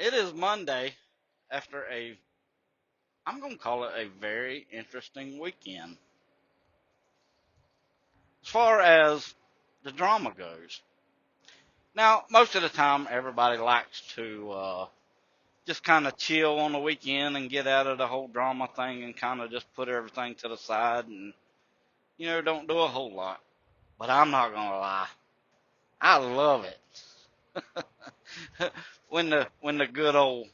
It is Monday after I'm going to call it a very interesting weekend. As far as the drama goes. Now, most of the time, everybody likes to just kind of chill on the weekend and get out of the whole drama thing and kind of just put everything to the side and, don't do a whole lot. But I'm not going to lie. I love it. when the good old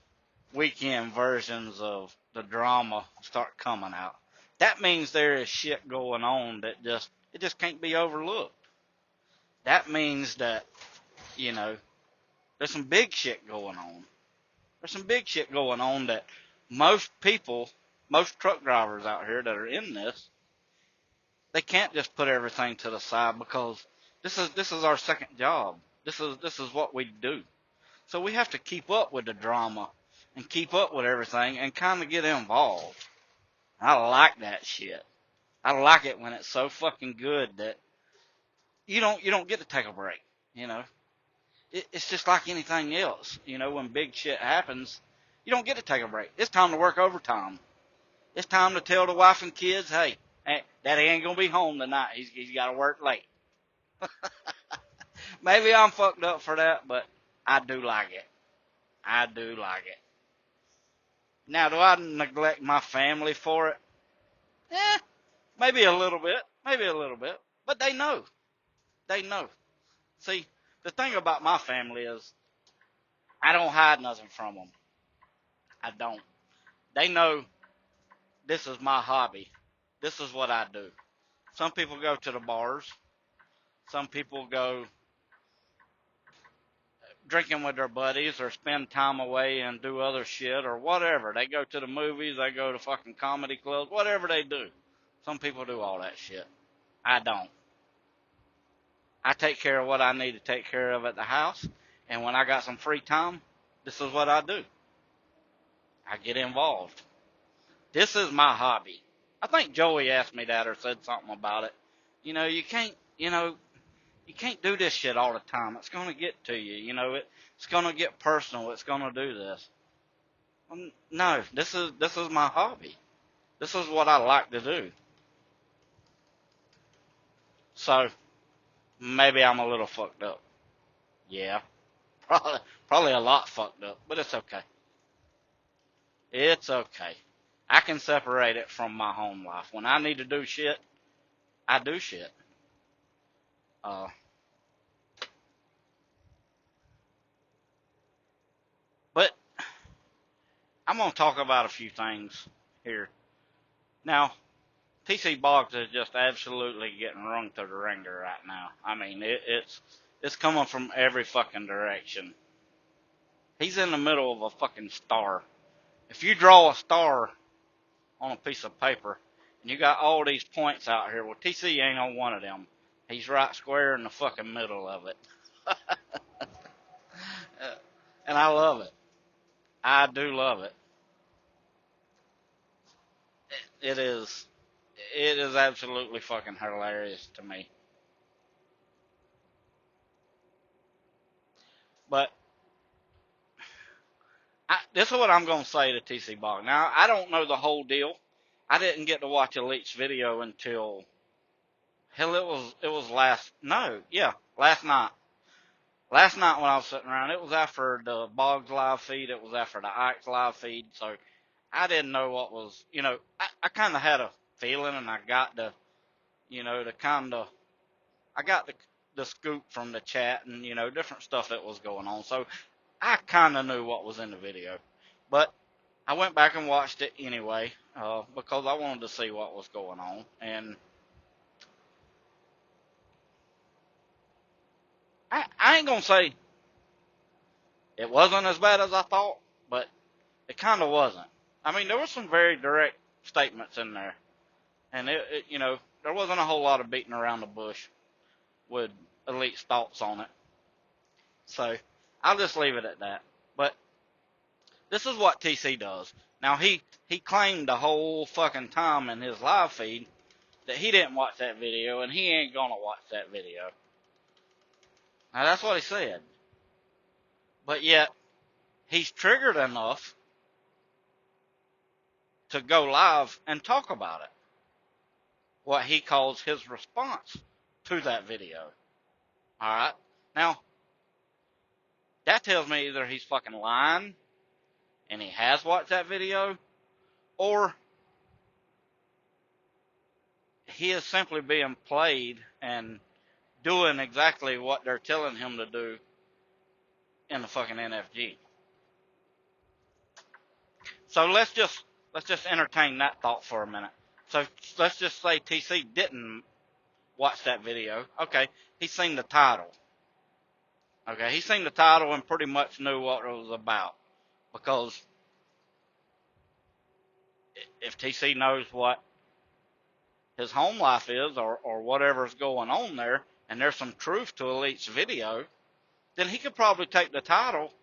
weekend versions of the drama start coming out. That means there is shit going on that it just can't be overlooked. That means that, you know, there's some big shit going on. There's some big shit going on that most people, most truck drivers out here that are in this, they can't just put everything to the side because this is our second job. This is what we do. So we have to keep up with the drama and keep up with everything and kind of get involved. I like that shit. I like it when it's so fucking good that you don't get to take a break. You know, it's just like anything else. You know, when big shit happens, you don't get to take a break. It's time to work overtime. It's time to tell the wife and kids, hey, Daddy ain't gonna be home tonight. He's got to work late. Maybe I'm fucked up for that, but I do like it. I do like it. Now, do I neglect my family for it? Eh, maybe a little bit. Maybe a little bit. But they know. They know. See, the thing about my family is I don't hide nothing from them. I don't. They know this is my hobby. This is what I do. Some people go to the bars. Some people go drinking with their buddies or spend time away and do other shit or whatever. They go to the movies. They go to fucking comedy clubs. Whatever they do. Some people do all that shit. I don't. I take care of what I need to take care of at the house. And when I got some free time, this is what I do. I get involved. This is my hobby. I think Joey asked me that or said something about it. You can't do this shit all the time. It's going to get to you. It's going to get personal. It's going to do this. No, this is my hobby. This is what I like to do. So, maybe I'm a little fucked up. Yeah. Probably a lot fucked up, but it's okay. It's okay. I can separate it from my home life. When I need to do shit, I do shit. Uh, but I'm going to talk about a few things here. Now, TC Boggs is just absolutely getting rung through the ringer right now. I mean, it's coming from every fucking direction. He's in the middle of a fucking star. If you draw a star on a piece of paper, and you got all these points out here, well, TC ain't on one of them. He's right square in the fucking middle of it. And I love it. I do love it. It is absolutely fucking hilarious to me. But this is what I'm going to say to TC Boggs. Now, I don't know the whole deal. I didn't get to watch Elite's video until, hell, it was last night. Last night when I was sitting around, it was after the Boggs live feed. It was after the Ike's live feed. So I didn't know what was, I kind of had a feeling and I got I got the scoop from the chat and, different stuff that was going on. So I kind of knew what was in the video. But I went back and watched it anyway, because I wanted to see what was going on. And I ain't going to say it wasn't as bad as I thought, but it kind of wasn't. I mean, there were some very direct statements in there. And there wasn't a whole lot of beating around the bush with Elite's thoughts on it. So I'll just leave it at that. But this is what TC does. Now, he claimed the whole fucking time in his live feed that he didn't watch that video and he ain't gonna watch that video. Now, that's what he said. But yet, he's triggered enough to go live and talk about it. What he calls his response to that video. Alright? Now, that tells me either he's fucking lying and he has watched that video, or he is simply being played and doing exactly what they're telling him to do in the fucking NFG. So let's just entertain that thought for a minute. So let's just say TC didn't watch that video. Okay, he's seen the title. Okay, he's seen the title and pretty much knew what it was about. Because if TC knows what his home life is, or whatever's going on there, and there's some truth to Elite's video, then he could probably take the title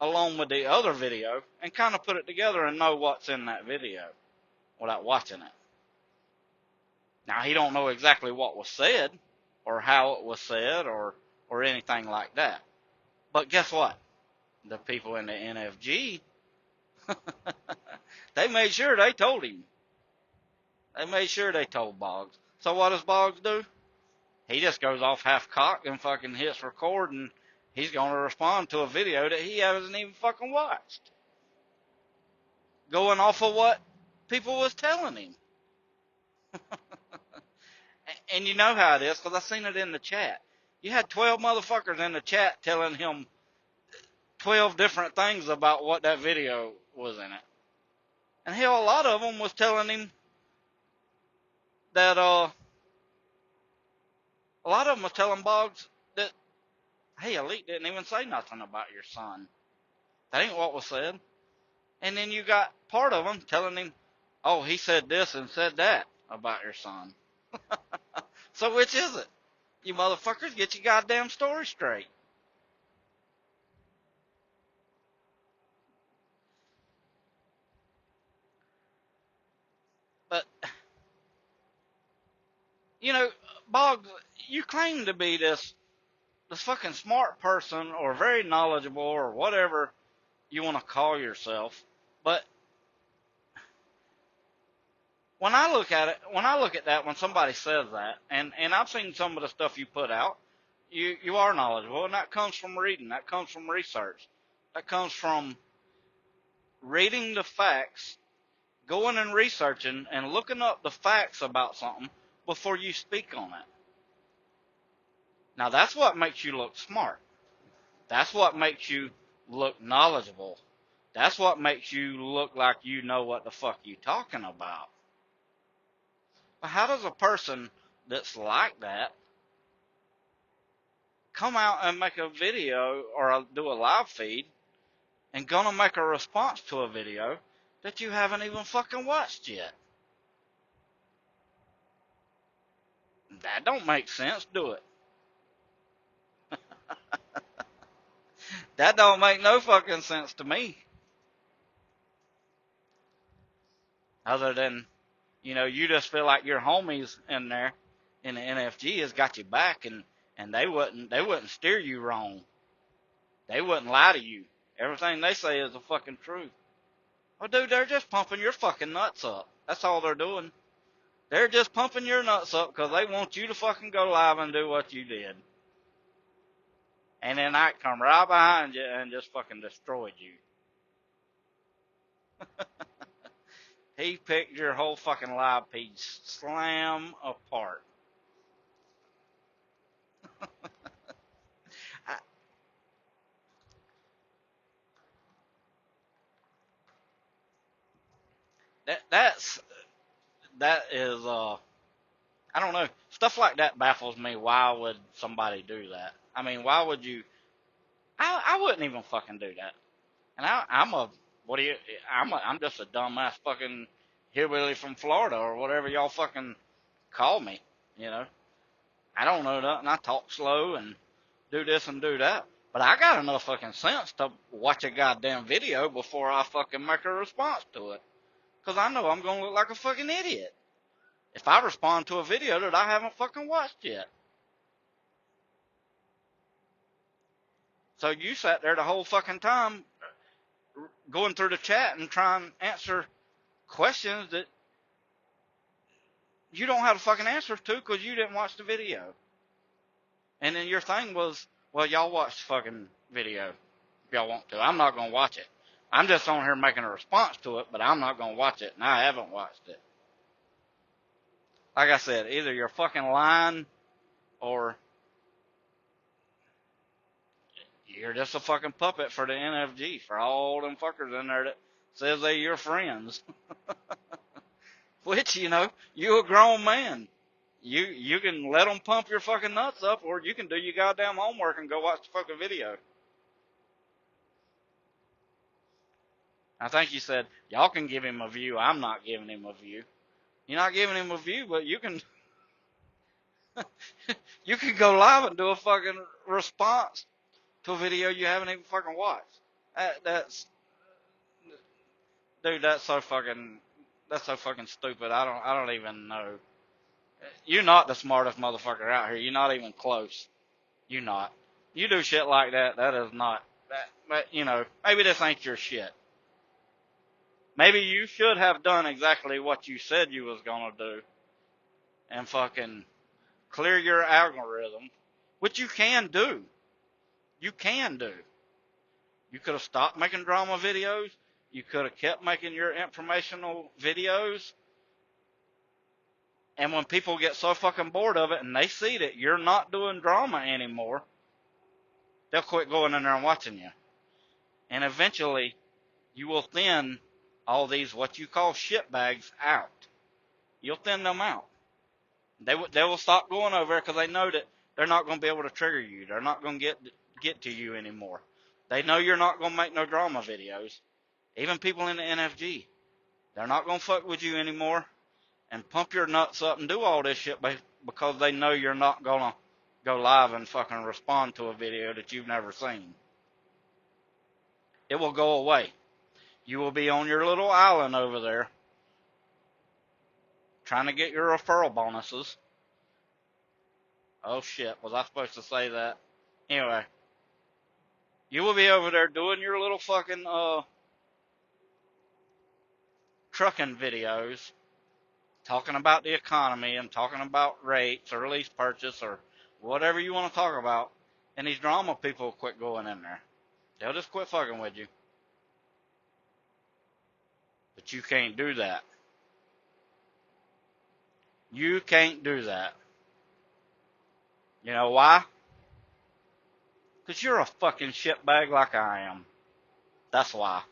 along with the other video and kind of put it together and know what's in that video without watching it. Now, he don't know exactly what was said or how it was said or anything like that. But guess what? The people in the NFG, they made sure they told him. They made sure they told Boggs. So what does Boggs do? He just goes off half-cocked and fucking hits record, and he's going to respond to a video that he hasn't even fucking watched. Going off of what people was telling him. And you know how it is, because I seen it in the chat. You had 12 motherfuckers in the chat telling him 12 different things about what that video was in it. And hell, a lot of them was telling him that, a lot of them was telling Boggs that, hey, Elite didn't even say nothing about your son. That ain't what was said. And then you got part of them telling him, oh, he said this and said that about your son. So which is it? You motherfuckers, get your goddamn story straight. But, you know, Boggs, you claim to be this fucking smart person or very knowledgeable or whatever you want to call yourself. But when I look at that, when somebody says that, and I've seen some of the stuff you put out, you are knowledgeable, and that comes from reading, that comes from research, that comes from reading the facts, going and researching and looking up the facts about something before you speak on it. Now that's what makes you look smart. That's what makes you look knowledgeable. That's what makes you look like you know what the fuck you talking about. But how does a person that's like that come out and make a video or do a live feed and gonna make a response to a video that you haven't even fucking watched yet? That don't make sense, do it? That don't make no fucking sense to me. Other than, you just feel like your homies in there in the NFG has got you back, and they wouldn't steer you wrong. They wouldn't lie to you. Everything they say is the fucking truth. Well, dude, they're just pumping your fucking nuts up. That's all they're doing. They're just pumping your nuts up because they want you to fucking go live and do what you did. And then I come right behind you and just fucking destroyed you. He picked your whole fucking live page slam apart. That is I don't know. Stuff like that baffles me. Why would somebody do that? I mean, why would you? I wouldn't even fucking do that. And I'm just a dumbass fucking hillbilly from Florida or whatever y'all fucking call me. I don't know nothing. I talk slow and do this and do that. But I got enough fucking sense to watch a goddamn video before I fucking make a response to it. Because I know I'm going to look like a fucking idiot if I respond to a video that I haven't fucking watched yet. So you sat there the whole fucking time going through the chat and trying to answer questions that you don't have the fucking answers to because you didn't watch the video. And then your thing was, well, y'all watch the fucking video if y'all want to. I'm not going to watch it. I'm just on here making a response to it, but I'm not going to watch it, and I haven't watched it. Like I said, either you're fucking lying or you're just a fucking puppet for the NFG, for all them fuckers in there that says they your friends. Which, you know, you a grown man. You can let them pump your fucking nuts up, or you can do your goddamn homework and go watch the fucking video. I think you said, y'all can give him a view. I'm not giving him a view. You're not giving him a view, but you can you can go live and do a fucking response to a video you haven't even fucking watched. That's dude, that's so fucking stupid. I don't even know. You're not the smartest motherfucker out here. You're not even close. You're not. You do shit like that. That is not that. But you know, maybe this ain't your shit. Maybe you should have done exactly what you said you was gonna do, and fucking clear your algorithm, which you can do. You can do. You could have stopped making drama videos. You could have kept making your informational videos. And when people get so fucking bored of it and they see that you're not doing drama anymore, they'll quit going in there and watching you. And eventually, you will thin all these what you call shitbags out. You'll thin them out. They will stop going over there because they know that they're not going to be able to trigger you. They're not going to get to you anymore. They know you're not going to make no drama videos. Even people in the NFG, they're not going to fuck with you anymore and pump your nuts up and do all this shit because they know you're not going to go live and fucking respond to a video that you've never seen. It will go away. You will be on your little island over there trying to get your referral bonuses. Oh shit, was I supposed to say that? Anyway, you will be over there doing your little fucking trucking videos, talking about the economy and talking about rates or lease purchase or whatever you want to talk about, and these drama people will quit going in there. They'll just quit fucking with you. But you can't do that. You can't do that. You know why? Because you're a fucking shitbag like I am. That's why.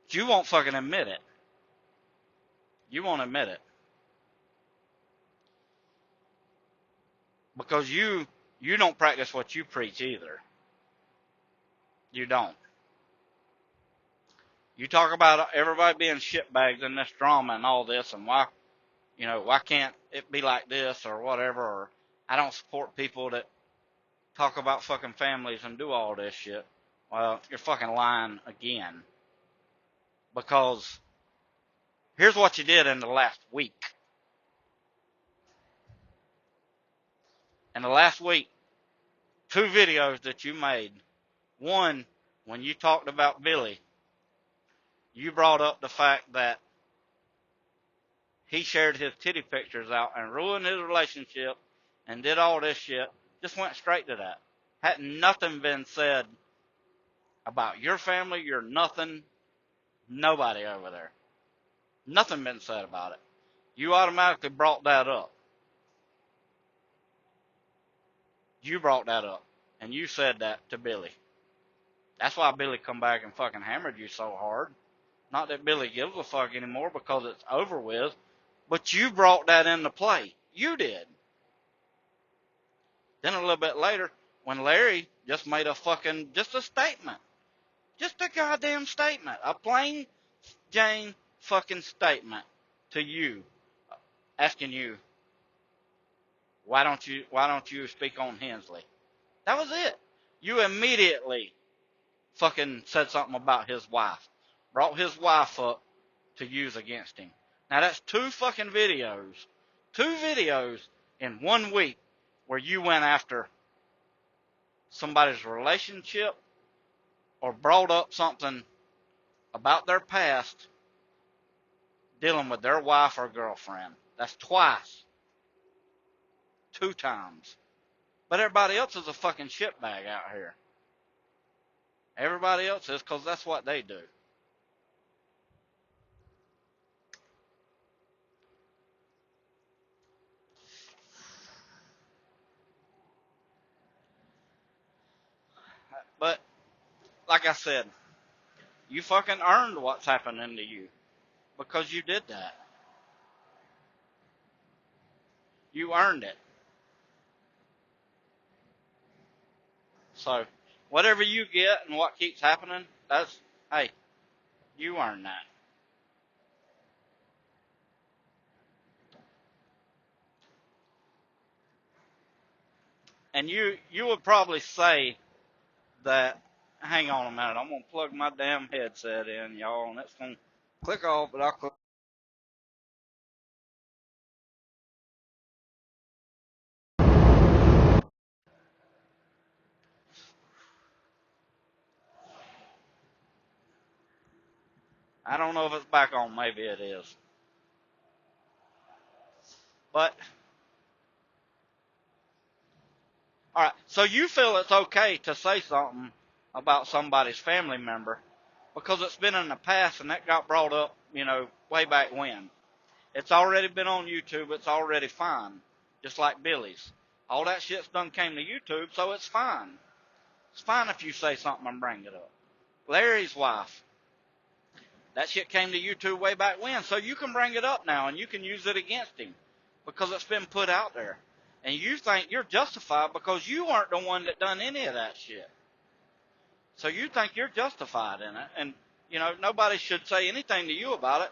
But you won't fucking admit it. You won't admit it. Because you don't practice what you preach either. You don't. You talk about everybody being shitbags in this drama and all this, and why can't it be like this or whatever, or I don't support people that talk about fucking families and do all this shit. Well, you're fucking lying again. Because here's what you did in the last week. In the last week, 2 videos that you made. One, when you talked about Billy, you brought up the fact that he shared his titty pictures out and ruined his relationship and did all this shit. Just went straight to that. Had nothing been said about your family, your nothing, nobody over there. Nothing been said about it. You automatically brought that up. You brought that up. And you said that to Billy. That's why Billy come back and fucking hammered you so hard. Not that Billy gives a fuck anymore because it's over with. But you brought that into play. You did. Then a little bit later, when Larry just made just a statement. Just a goddamn statement. A plain Jane fucking statement to you. Asking you, why don't you speak on Hensley? That was it. You immediately fucking said something about his wife. Brought his wife up to use against him. Now that's 2 fucking videos. 2 videos in 1 week where you went after somebody's relationship or brought up something about their past dealing with their wife or girlfriend. That's twice. 2 times. But everybody else is a fucking shitbag out here. Everybody else is, because that's what they do. But, like I said, you fucking earned what's happening to you. Because you did that. You earned it. So, whatever you get and what keeps happening, that's, hey, you earned that. And you would probably say that, hang on a minute, I'm going to plug my damn headset in, y'all, and it's going to click off, but I'll click. I don't know if it's back on, maybe it is. But, alright, so you feel it's okay to say something about somebody's family member because it's been in the past and that got brought up, way back when. It's already been on YouTube, it's already fine. Just like Billy's. All that shit's done came to YouTube, so it's fine. It's fine if you say something and bring it up. Larry's wife. That shit came to YouTube way back when, so you can bring it up now and you can use it against him because it's been put out there. And you think you're justified because you weren't the one that done any of that shit. So you think you're justified in it, and, nobody should say anything to you about it.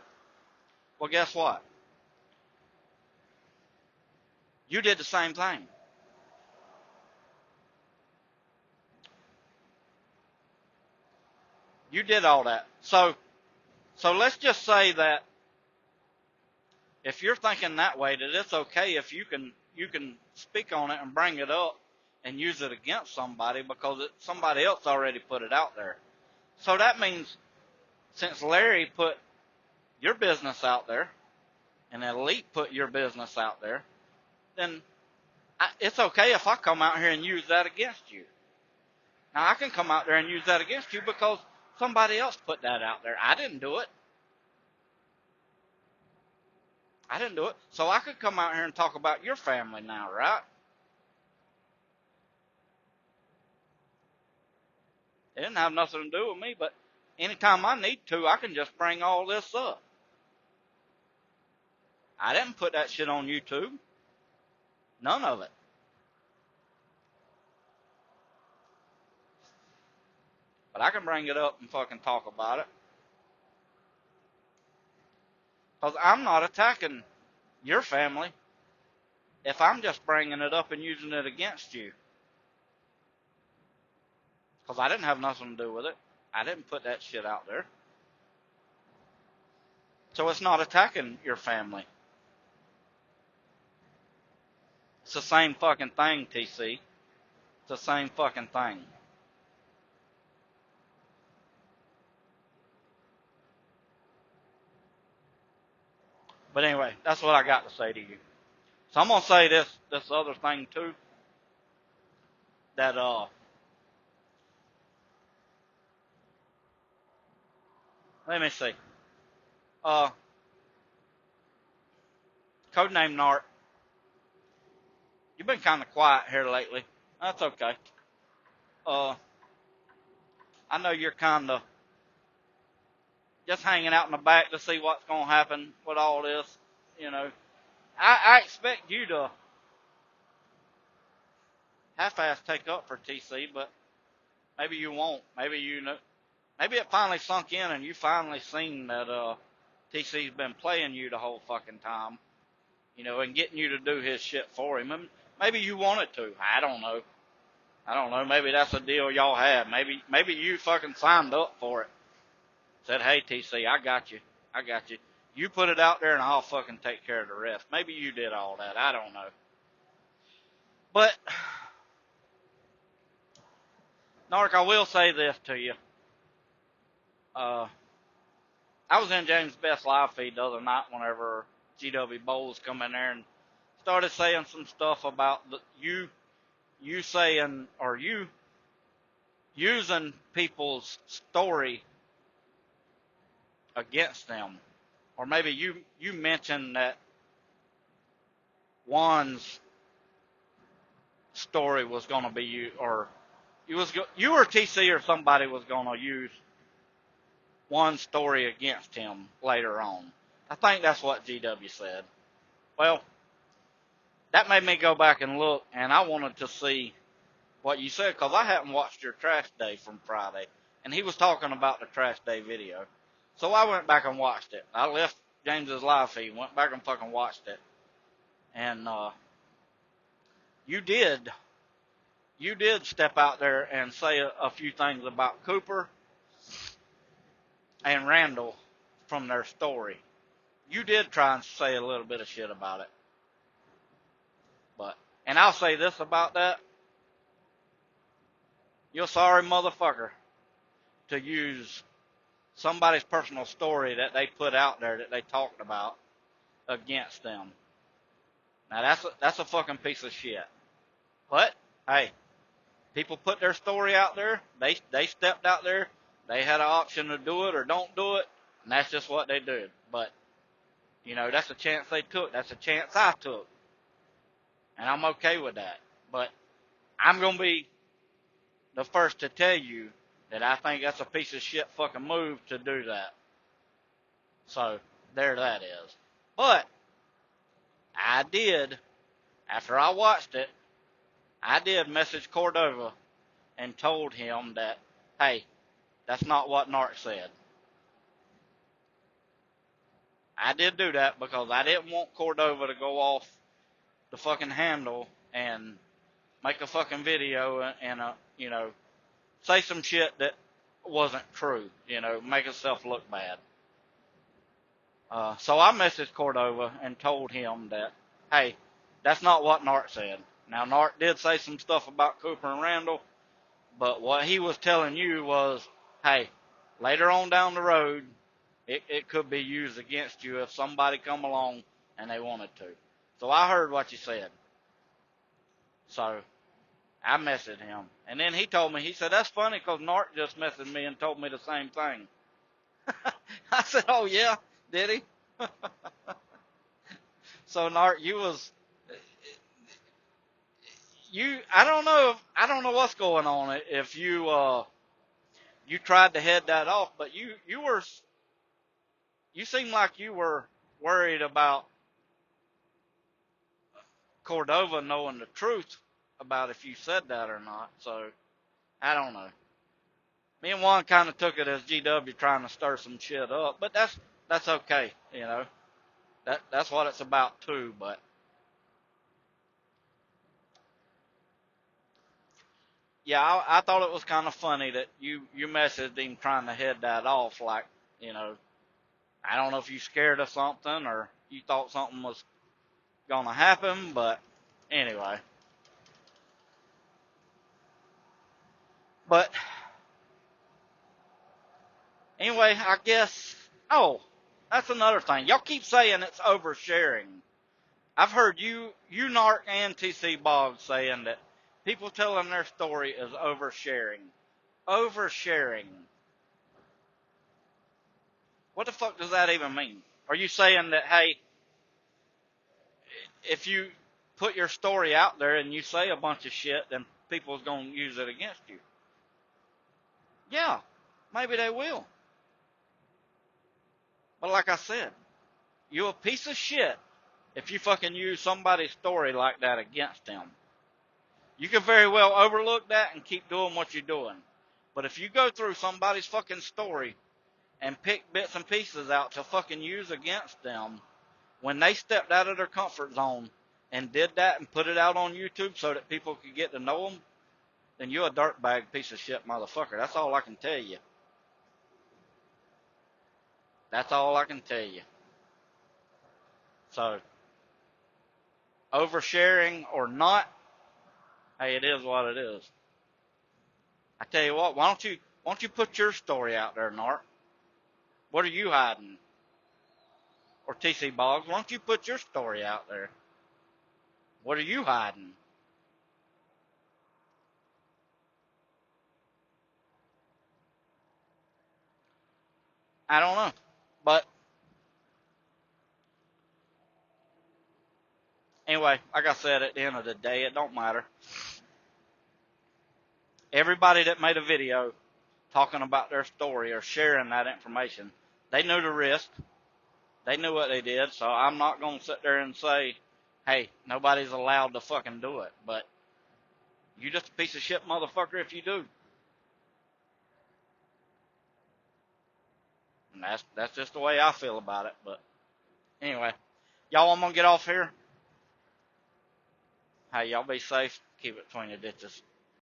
Well, guess what? You did the same thing. You did all that. So let's just say that if you're thinking that way, that it's okay if you can speak on it and bring it up and use it against somebody because somebody else already put it out there. So that means since Larry put your business out there and Elite put your business out there, then it's okay if I come out here and use that against you. Now, I can come out there and use that against you because somebody else put that out there. I didn't do it. I didn't do it. So I could come out here and talk about your family now, right? It didn't have nothing to do with me, but anytime I need to, I can just bring all this up. I didn't put that shit on YouTube. None of it. But I can bring it up and fucking talk about it. Because I'm not attacking your family if I'm just bringing it up and using it against you. Because I didn't have nothing to do with it. I didn't put that shit out there. So it's not attacking your family. It's the same fucking thing, TC. It's the same fucking thing. But anyway, that's what I got to say to you. So I'm going to say this other thing too. That, let me see. Codename Nart. You've been kind of quiet here lately. That's okay. I know you're kind of just hanging out in the back to see what's going to happen with all this. I expect you to half-ass take up for TC, but maybe you won't. Maybe maybe it finally sunk in and you finally seen that TC's been playing you the whole fucking time, and getting you to do his shit for him. And maybe you wanted to. I don't know. Maybe that's a deal y'all had. Maybe you fucking signed up for it. Said, hey, TC, I got you. You put it out there and I'll fucking take care of the rest. Maybe you did all that. I don't know. But Narc, I will say this to you. I was in James' best live feed the other night whenever GW Bowles come in there and started saying some stuff about you saying, or you using people's story against them. Or maybe you mentioned that Juan's story was going to be you, or you or TC or somebody was going to use Juan's story against him later on. I think that's what GW said. Well, that made me go back and look, and I wanted to see what you said, because I hadn't watched your trash day from Friday, and he was talking about the trash day video. So I went back and watched it. I left James's live feed, went back and fucking watched it. And you did step out there and say a few things about Cooper and Randall from their story. You did try and say a little bit of shit about it. And I'll say this about that. You're a sorry motherfucker to use somebody's personal story that they put out there that they talked about against them. Now that's a fucking piece of shit. But hey, people put their story out there. They stepped out there. They had an option to do it or don't do it, and that's just what they did. But that's a chance they took. That's a chance I took, and I'm okay with that. But I'm gonna be the first to tell you that I think that's a piece of shit fucking move to do that. So there that is. But I did, after I watched it, I did message Cordova and told him that, hey, that's not what Narc said. I did do that because I didn't want Cordova to go off the fucking handle and make a fucking video and say some shit that wasn't true, make himself look bad. So I messaged Cordova and told him that, hey, that's not what Narc said. Now, Narc did say some stuff about Cooper and Randall, but what he was telling you was, hey, later on down the road, it could be used against you if somebody come along and they wanted to. So I heard what you said. So I messaged him. And then he told me, he said, that's funny because Narc just messaged me and told me the same thing. I said, oh yeah, did he? So Narc, I don't know what's going on if you tried to head that off, but you seem like you were worried about Cordova knowing the truth about if you said that or not. So I don't know. Me and Juan kind of took it as GW trying to stir some shit up, but that's okay, That's what it's about too, but yeah, I thought it was kind of funny that you messaged him trying to head that off, like, I don't know if you scared of something or you thought something was gonna happen, but anyway. But anyway, I guess, that's another thing. Y'all keep saying it's oversharing. I've heard you Narc and TC Boggs saying that people telling their story is oversharing. Oversharing. What the fuck does that even mean? Are you saying that, hey, if you put your story out there and you say a bunch of shit, then people's going to use it against you? Yeah, maybe they will. But like I said, you're a piece of shit if you fucking use somebody's story like that against them. You can very well overlook that and keep doing what you're doing. But if you go through somebody's fucking story and pick bits and pieces out to fucking use against them when they stepped out of their comfort zone and did that and put it out on YouTube so that people could get to know them, then you're a dirtbag piece of shit motherfucker. That's all I can tell you. That's all I can tell you. So, oversharing or not, hey, it is what it is. I tell you what, why don't you put your story out there, Nart? What are you hiding? Or TC Boggs, why don't you put your story out there? What are you hiding? I don't know. But anyway, like I said, at the end of the day, it don't matter. Everybody that made a video talking about their story or sharing that information, they knew the risk. They knew what they did. So I'm not going to sit there and say, hey, nobody's allowed to fucking do it. But you just a piece of shit motherfucker if you do. And that's just the way I feel about it. But anyway, y'all, I'm going to get off here. Hey, y'all be safe. Keep it between the ditches.